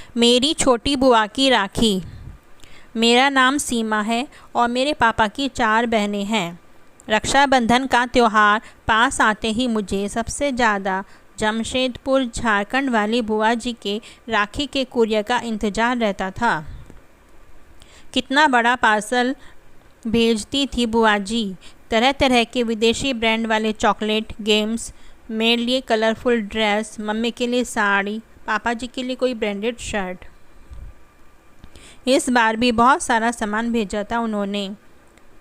मेरी छोटी बुआ की राखी। मेरा नाम सीमा है और मेरे पापा की 4 बहनें हैं। रक्षाबंधन का त्यौहार पास आते ही मुझे सबसे ज़्यादा जमशेदपुर झारखंड वाली बुआ जी के राखी के कुरियर का इंतज़ार रहता था। कितना बड़ा पार्सल भेजती थी बुआ जी। तरह तरह के विदेशी ब्रांड वाले चॉकलेट, गेम्स, मेरे लिए कलरफुल ड्रेस, मम्मी के लिए साड़ी, पापा जी के लिए कोई ब्रांडेड शर्ट। इस बार भी बहुत सारा सामान भेजा था उन्होंने।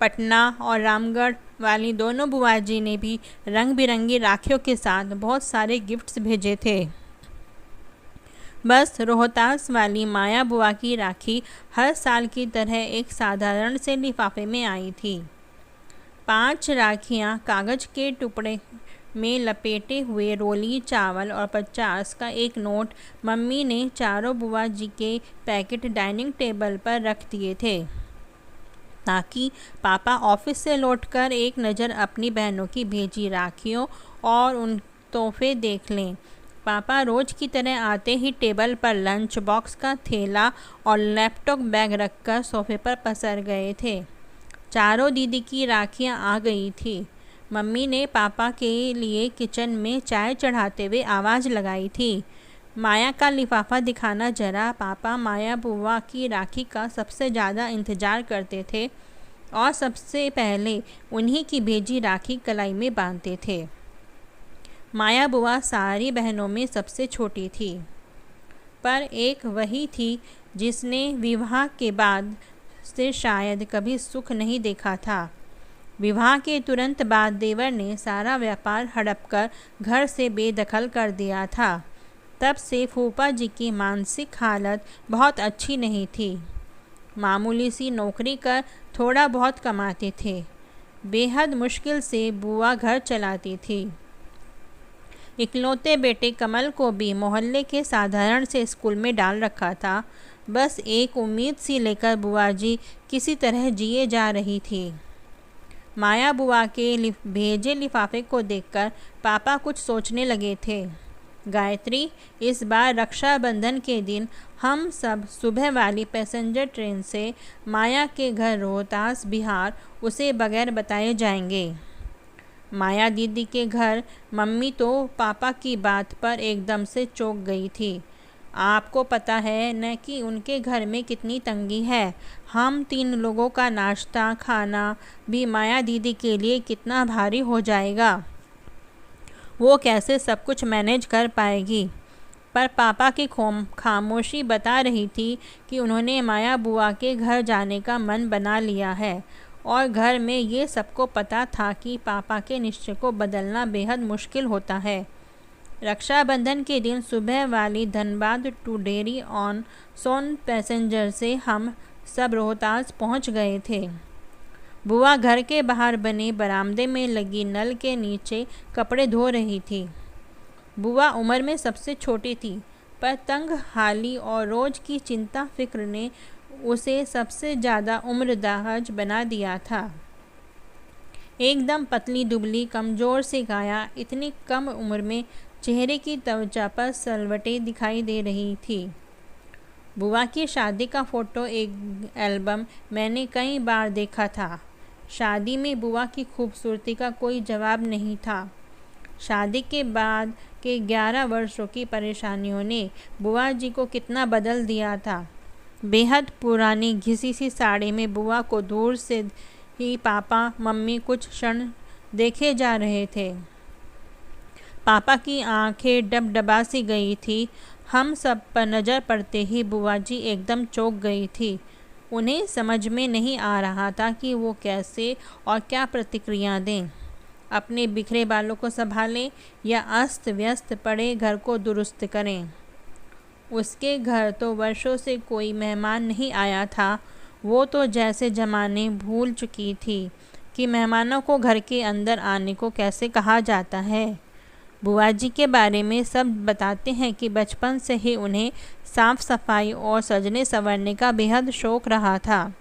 पटना और रामगढ़ वाली दोनों बुआ जी ने भी रंग बिरंगी राखियों के साथ बहुत सारे गिफ्ट्स भेजे थे। बस रोहतास वाली माया बुआ की राखी हर साल की तरह एक साधारण से लिफाफे में आई थी। 5 राखियाँ कागज़ के टुकड़े में लपेटे हुए, रोली चावल और 50 का एक नोट मम्मी ने चारों बुआ जी के पैकेट डाइनिंग टेबल पर रख दिए थे ताकि पापा ऑफिस से लौटकर एक नज़र अपनी बहनों की भेजी राखियों और उन तोहफे देख लें। पापा रोज़ की तरह आते ही टेबल पर लंच बॉक्स का थैला और लैपटॉप बैग रखकर सोफे पर पसर गए थे। चारों दीदी की राखियाँ आ गई थी। मम्मी ने पापा के लिए किचन में चाय चढ़ाते हुए आवाज़ लगाई थी, माया का लिफाफा दिखाना जरा। पापा माया बुआ की राखी का सबसे ज़्यादा इंतज़ार करते थे और सबसे पहले उन्हीं की भेजी राखी कलाई में बांधते थे। माया बुआ सारी बहनों में सबसे छोटी थी, पर एक वही थी जिसने विवाह के बाद से शायद कभी सुख नहीं देखा था। विवाह के तुरंत बाद देवर ने सारा व्यापार हड़पकर घर से बेदखल कर दिया था। तब से फूफा जी की मानसिक हालत बहुत अच्छी नहीं थी। मामूली सी नौकरी कर थोड़ा बहुत कमाते थे। बेहद मुश्किल से बुआ घर चलाती थी। इकलौते बेटे कमल को भी मोहल्ले के साधारण से स्कूल में डाल रखा था। बस एक उम्मीद सी लेकर बुआ जी किसी तरह जिए जा रही थी। माया बुआ के भेजे लिफाफे को देखकर पापा कुछ सोचने लगे थे। गायत्री, इस बार रक्षाबंधन के दिन हम सब सुबह वाली पैसेंजर ट्रेन से माया के घर रोहतास बिहार उसे बगैर बताए जाएंगे। माया दीदी के घर मम्मी तो पापा की बात पर एकदम से चौंक गई थी। आपको पता है न कि उनके घर में कितनी तंगी है। हम 3 लोगों का नाश्ता खाना भी माया दीदी के लिए कितना भारी हो जाएगा। वो कैसे सब कुछ मैनेज कर पाएगी। पर पापा की खामोशी बता रही थी कि उन्होंने माया बुआ के घर जाने का मन बना लिया है और घर में ये सबको पता था कि पापा के निश्चय को बदलना बेहद मुश्किल होता है। रक्षाबंधन के दिन सुबह वाली Dhanbad to Dehri on Sone passenger से हम सब रोहतास पहुंच गए थे। बुआ घर के बाहर बने बरामदे में लगी नल के नीचे कपड़े धो रही थी। बुआ उम्र में सबसे छोटी थी, पर तंग हाली और रोज़ की चिंता फिक्र ने उसे सबसे ज़्यादा उम्रदराज बना दिया था। एकदम पतली दुबली कमज़ोर सी काया, इतनी कम उम्र में चेहरे की त्वचा पर सलवटें दिखाई दे रही थी। बुआ की शादी का फ़ोटो एक एल्बम मैंने कई बार देखा था। शादी में बुआ की खूबसूरती का कोई जवाब नहीं था। शादी के बाद के 11 वर्षों की परेशानियों ने बुआ जी को कितना बदल दिया था। बेहद पुरानी घिसी सी साड़ी में बुआ को दूर से ही पापा मम्मी कुछ क्षण देखे जा रहे थे। पापा की आंखें डबडबा सी गई थी। हम सब पर नज़र पड़ते ही बुआ जी एकदम चौंक गई थी। उन्हें समझ में नहीं आ रहा था कि वो कैसे और क्या प्रतिक्रिया दें। अपने बिखरे बालों को संभालें या अस्त व्यस्त पड़े घर को दुरुस्त करें। उसके घर तो वर्षों से कोई मेहमान नहीं आया था। वो तो जैसे ज़माने भूल चुकी थी कि मेहमानों को घर के अंदर आने को कैसे कहा जाता है। बुआ जी के बारे में सब बताते हैं कि बचपन से ही उन्हें साफ सफाई और सजने संवरने का बेहद शौक़ रहा था,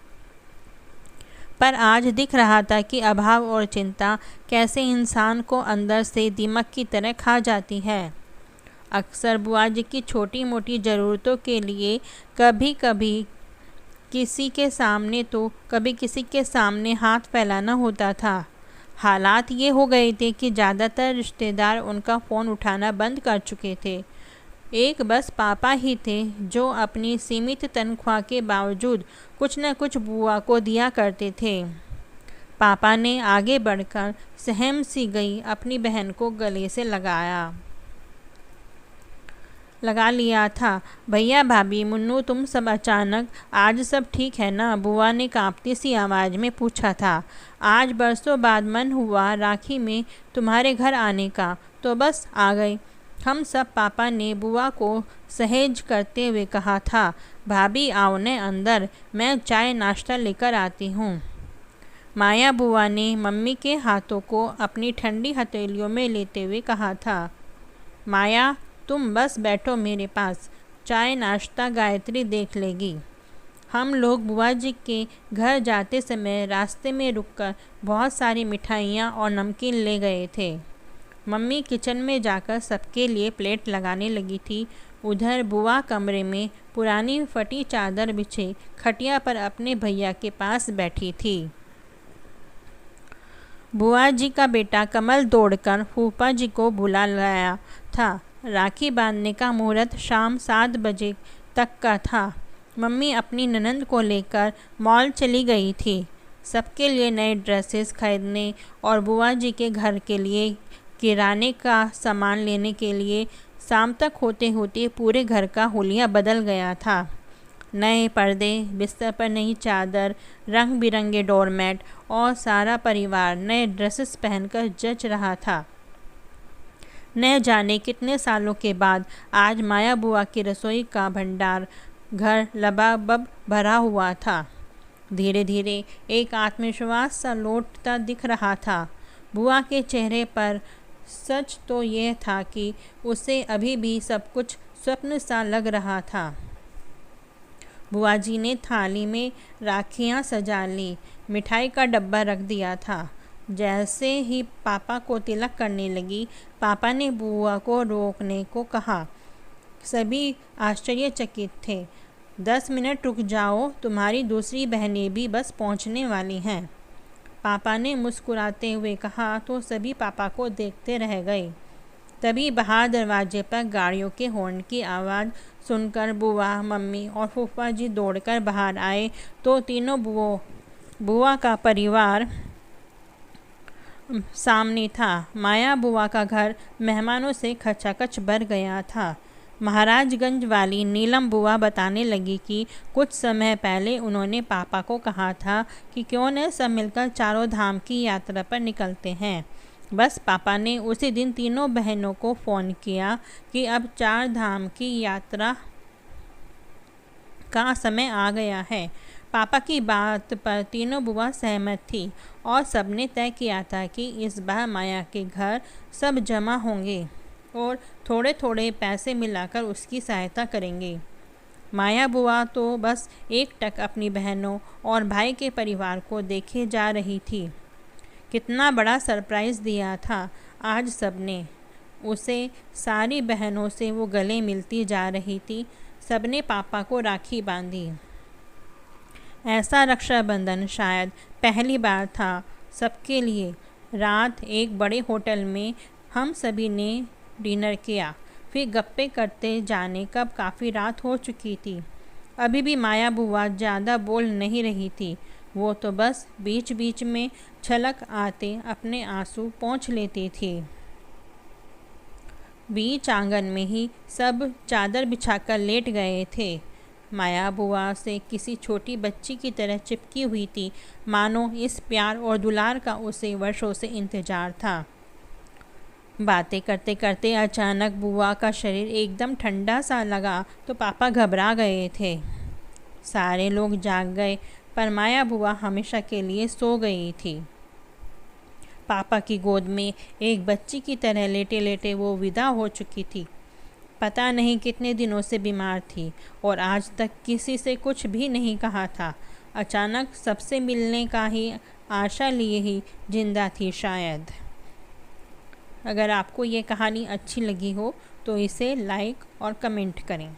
पर आज दिख रहा था कि अभाव और चिंता कैसे इंसान को अंदर से दीमक की तरह खा जाती है। अक्सर बुआ जी की छोटी मोटी ज़रूरतों के लिए कभी कभी किसी के सामने तो कभी किसी के सामने हाथ फैलाना होता था। हालात ये हो गए थे कि ज़्यादातर रिश्तेदार उनका फ़ोन उठाना बंद कर चुके थे। एक बस पापा ही थे जो अपनी सीमित तनख्वाह के बावजूद कुछ न कुछ बुआ को दिया करते थे। पापा ने आगे बढ़कर सहम सी गई अपनी बहन को गले से लगा लिया था। भैया भाभी मुन्नू तुम सब अचानक, आज सब ठीक है ना? बुआ ने कांपती सी आवाज़ में पूछा था। आज बरसों बाद मन हुआ राखी में तुम्हारे घर आने का, तो बस आ गई हम सब, पापा ने बुआ को सहेज करते हुए कहा था। भाभी आओ ने अंदर, मैं चाय नाश्ता लेकर आती हूँ। माया बुआ ने मम्मी के हाथों को अपनी ठंडी हथेलियों में लेते हुए कहा था। माया तुम बस बैठो मेरे पास, चाय नाश्ता गायत्री देख लेगी। हम लोग बुआ जी के घर जाते समय रास्ते में रुककर बहुत सारी मिठाइयाँ और नमकीन ले गए थे। मम्मी किचन में जाकर सबके लिए प्लेट लगाने लगी थी। उधर बुआ कमरे में पुरानी फटी चादर बिछे खटिया पर अपने भैया के पास बैठी थी। बुआ जी का बेटा कमल दौड़कर फूफा जी को बुला लाया था। राखी बांधने का मुहूर्त शाम 7 बजे तक का था। मम्मी अपनी ननंद को लेकर मॉल चली गई थी, सबके लिए नए ड्रेसेस खरीदने और बुआ जी के घर के लिए किराने का सामान लेने के लिए। शाम तक होते होते पूरे घर का हुलिया बदल गया था। नए पर्दे, बिस्तर पर नई चादर, रंग बिरंगे डोरमेट और सारा परिवार नए ड्रेसेस पहनकर जच रहा था। न जाने कितने सालों के बाद आज माया बुआ की रसोई का भंडार घर लबालब भरा हुआ था। धीरे धीरे एक आत्मविश्वास सा लौटता दिख रहा था बुआ के चेहरे पर। सच तो यह था कि उसे अभी भी सब कुछ स्वप्न सा लग रहा था। बुआ जी ने थाली में राखियाँ सजा ली, मिठाई का डब्बा रख दिया था। जैसे ही पापा को तिलक करने लगी, पापा ने बुआ को रोकने को कहा। सभी आश्चर्यचकित थे। 10 मिनट रुक जाओ, तुम्हारी दूसरी बहनें भी बस पहुंचने वाली हैं, पापा ने मुस्कुराते हुए कहा तो सभी पापा को देखते रह गए। तभी बाहर दरवाजे पर गाड़ियों के हॉर्न की आवाज़ सुनकर बुआ, मम्मी और फूफा जी दौड़कर बाहर आए तो तीनों बुआ का परिवार सामने था। माया बुआ का घर मेहमानों से खचाखच भर गया था। महाराजगंज वाली नीलम बुआ बताने लगी कि कुछ समय पहले उन्होंने पापा को कहा था कि क्यों न सब मिलकर चारों धाम की यात्रा पर निकलते हैं। बस पापा ने उसी दिन तीनों बहनों को फ़ोन किया कि अब 4 धाम की यात्रा का समय आ गया है। पापा की बात पर तीनों बुआ सहमत थी और सबने तय किया था कि इस बार माया के घर सब जमा होंगे और थोड़े थोड़े पैसे मिलाकर उसकी सहायता करेंगे। माया बुआ तो बस एकटक अपनी बहनों और भाई के परिवार को देखे जा रही थी। कितना बड़ा सरप्राइज़ दिया था आज सबने उसे। सारी बहनों से वो गले मिलती जा रही थी। सबने पापा को राखी बांधी। ऐसा रक्षाबंधन शायद पहली बार था सबके लिए। रात एक बड़े होटल में हम सभी ने डिनर किया, फिर गप्पे करते जाने कब काफ़ी रात हो चुकी थी। अभी भी माया बुआ ज़्यादा बोल नहीं रही थी। वो तो बस बीच बीच में छलक आते अपने आंसू पोंछ लेती थी। बीच आंगन में ही सब चादर बिछाकर लेट गए थे। माया बुआ से किसी छोटी बच्ची की तरह चिपकी हुई थी, मानो इस प्यार और दुलार का उसे वर्षों से इंतजार था। बातें करते करते अचानक बुआ का शरीर एकदम ठंडा सा लगा तो पापा घबरा गए थे। सारे लोग जाग गए पर माया बुआ हमेशा के लिए सो गई थी। पापा की गोद में एक बच्ची की तरह लेटे लेटे वो विदा हो चुकी थी। पता नहीं कितने दिनों से बीमार थी और आज तक किसी से कुछ भी नहीं कहा था। अचानक सबसे मिलने का ही आशा लिए ही जिंदा थी शायद। अगर आपको ये कहानी अच्छी लगी हो तो इसे लाइक और कमेंट करें।